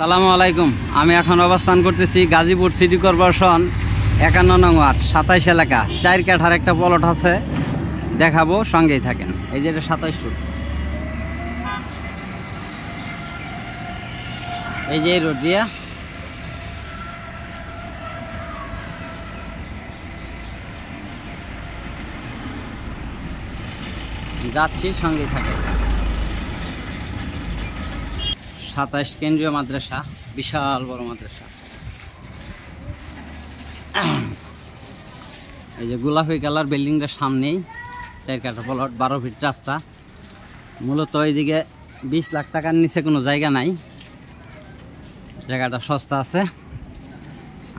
সালামু আলাইকুম। আমি এখন অবস্থান করতেছি গাজীপুর সিটি কর্পোরেশন 51 নং ওয়ার্ড 27 এলাকা। 4 কাঠার একটা প্লট আছে, দেখাবো, সঙ্গেই থাকেন। এই যে এটা 27 ফুট, এই যে রোড দিয়া যাচ্ছি, সঙ্গেই থাকে। 27 কেন্দ্রীয় মাদ্রাসা, বিশাল বড় মাদ্রাসা। এই যে গোলাপি কালার বিল্ডিংটার সামনেই 4 কাঠা প্লট, 12 ফিট রাস্তা। মূলত এইদিকে 20 লাখ টাকার নিচে কোনো জায়গা নাই, জায়গাটা সস্তা আছে।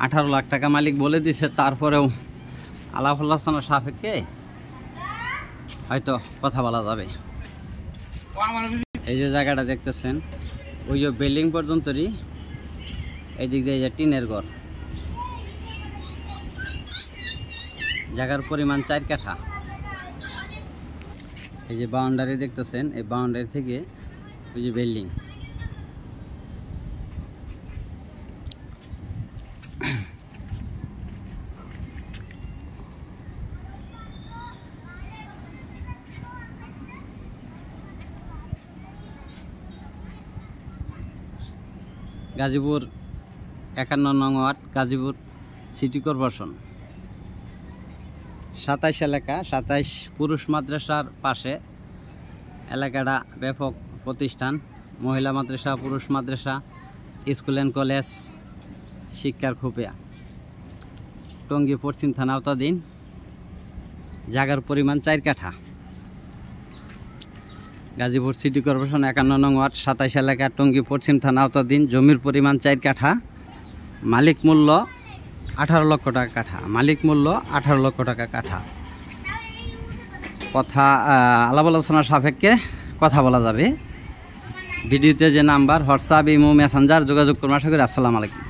18 লাখ টাকা মালিক বলে দিছে, তারপরেও আলাপ আলোচনার সাপেক্ষে হয়তো কথা বলা যাবে। এই যে জায়গাটা দেখতেছেন, ওই যে বিল্ডিং পর্যন্তই, এই দিক দিয়ে যে টিনের ঘর। জায়গার পরিমাণ 4 কাঠা। এই যে বাউন্ডারি দেখতেছেন, এই বাউন্ডারি থেকে ওই যে বিল্ডিং। গাজীপুর 51 নং ওয়ার্ড, গাজীপুর সিটি কর্পোরেশন 27 এলাকা। 27 পুরুষ মাদ্রাসার পাশে এলাকাটা ব্যাপক প্রতিষ্ঠান, মহিলা মাদ্রাসা, পুরুষ মাদ্রাসা, স্কুল অ্যান্ড কলেজ, শিক্ষার খুপিয়া। টঙ্গী পশ্চিম থানা আওতাধীন। জায়গার পরিমাণ 4 কাঠা। গাজীপুর সিটি কর্পোরেশন 51 নং ওয়ার্ড 27 এলাকা, টঙ্গী পশ্চিম থানা আওতাধীন। জমির পরিমাণ 4 কাঠা। মালিক মূল্য 18 লক্ষ টাকা কাঠা। মালিক মূল্য 18 লক্ষ টাকা কাঠা। কথা আলাপ আলোচনার সাপেক্ষে কথা বলা যাবে। ভিডিওতে যে নাম্বার, হোয়াটসঅ্যাপ, ইমো, মেসেঞ্জার যোগাযোগ করুন। আশা করি। আসসালামু আলাইকুম।